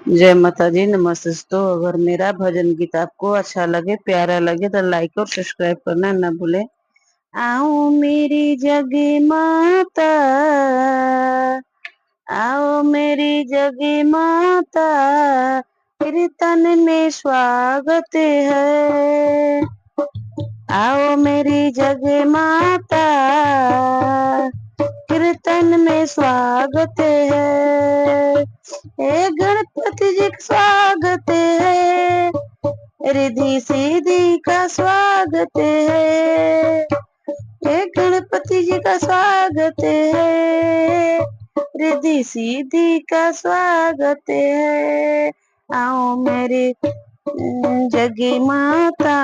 जय माता दी। नमस्ते दोस्तों। अगर मेरा भजन गीत आपको अच्छा लगे, प्यारा लगे तो लाइक और सब्सक्राइब करना ना भूले। आओ मेरी जगी माता, आओ मेरी जगी माता, कीर्तन में स्वागत है। आओ मेरी जगी माता, कीर्तन में स्वागत है। हे गणपति जी का स्वागत है, रिद्धि सिद्धि का स्वागत है। हे गणपति जी का स्वागत है, रिद्धि सिद्धि का स्वागत है। आओ मेरी जगी माता,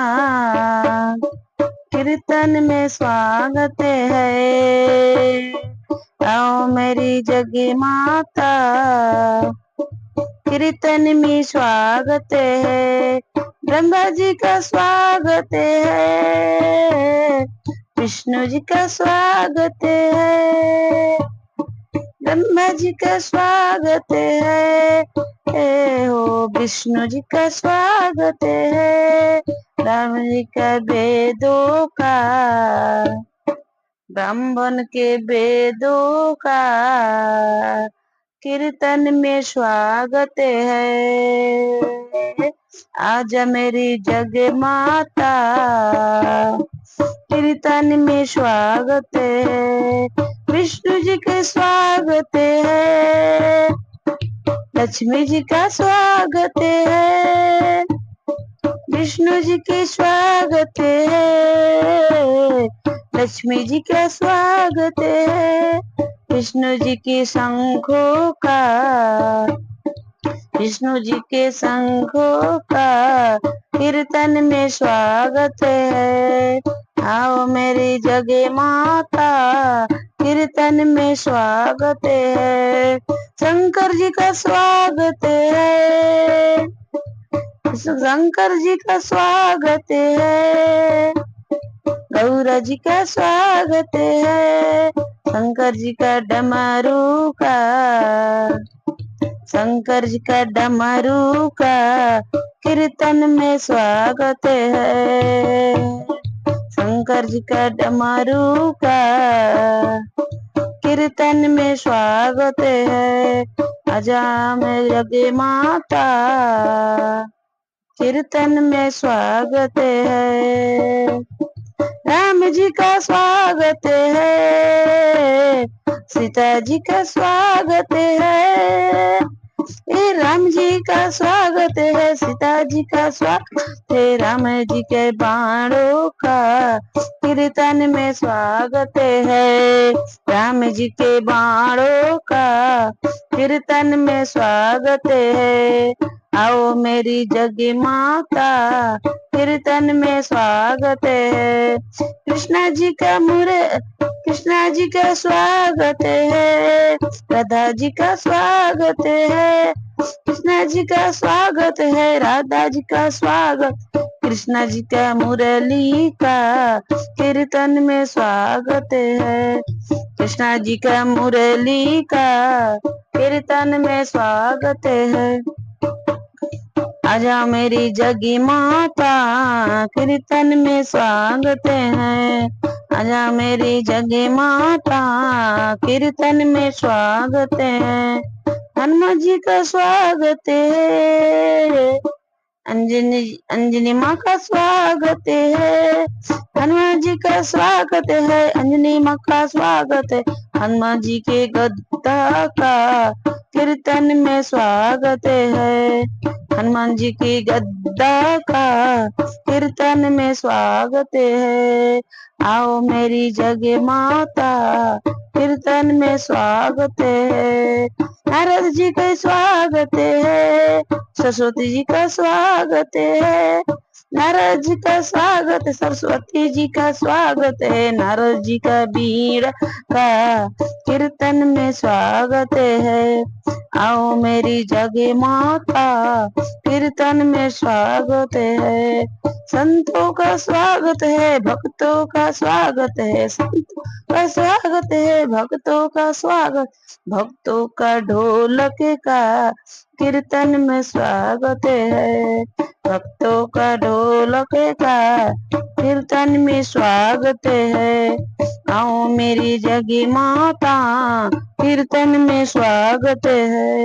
कीर्तन में स्वागत है। आओ मेरी जगी माता, कीर्तन में स्वागत है। ब्रह्मा जी का स्वागत है, विष्णु जी का स्वागत है, ब्रह्मा जी का स्वागत है। हो विष्णु जी का स्वागत है, राम जी का वेदों का, ब्राह्मण के वेदों का कीर्तन में स्वागत है। आज मेरी जग माता, कीर्तन में स्वागत है। विष्णु जी का स्वागत है, लक्ष्मी जी का स्वागत है, विष्णु जी के स्वागत है, लक्ष्मी जी का स्वागत है। विष्णु जी के शंखों का, विष्णु जी के शंखों का कीर्तन में स्वागत है। आओ मेरी जगे माता, कीर्तन में स्वागत है। शंकर जी का स्वागत है, शंकर जी का स्वागत है, गौरा जी का स्वागत है। शंकर जी का डमरू का, शंकर जी का डमरू का कीर्तन में स्वागत है। शंकर जी का डमरू का कीर्तन में स्वागत है। आजा मेरी जगी माता, कीर्तन में स्वागत है। राम जी का स्वागत है, सीता जी का स्वागत है। राम जी का स्वागत है, सीता जी का स्वागत है। राम जी के बाणों का कीर्तन में स्वागत है। राम जी के बाणों का कीर्तन में स्वागत है। आओ मेरी जगी माता, कीर्तन में स्वागत है। कृष्णा जी का कृष्णा जी का स्वागत है, राधा जी का स्वागत है। कृष्णा जी का स्वागत है, राधा जी का स्वागत। कृष्णा जी का मुरली का कीर्तन में स्वागत है। कृष्णा जी का मुरली का कीर्तन में स्वागत है। आजा मेरी जगी माता, कीर्तन में स्वागत है। आजा मेरी जगी माता, कीर्तन में स्वागत है। हनुमान जी का स्वागत है, अंजनी माँ का स्वागत है। हनुमान जी का स्वागत है, अंजनी माँ का स्वागत है। हनुमान जी के गदा का कीर्तन में स्वागत है। हनुमान जी की गदा का कीर्तन में स्वागत है। आओ मेरी जगे माता, कीर्तन में स्वागत है। नारद जी का स्वागत है, सरस्वती जी का स्वागत है। नारद जी का स्वागत, सरस्वती जी का स्वागत है। नारद जी का बीड़ा का कीर्तन में स्वागत है। आओ मेरी जगे माता, कीर्तन में स्वागत है। संतों का स्वागत है, भक्तों का स्वागत है। संतों का स्वागत है, भक्तों का स्वागत, भक्तों का ढोलक का कीर्तन में स्वागत है। भक्तों का ढोलक का कीर्तन में स्वागत है। आओ मेरी जगी माता कीर्तन में स्वागत है।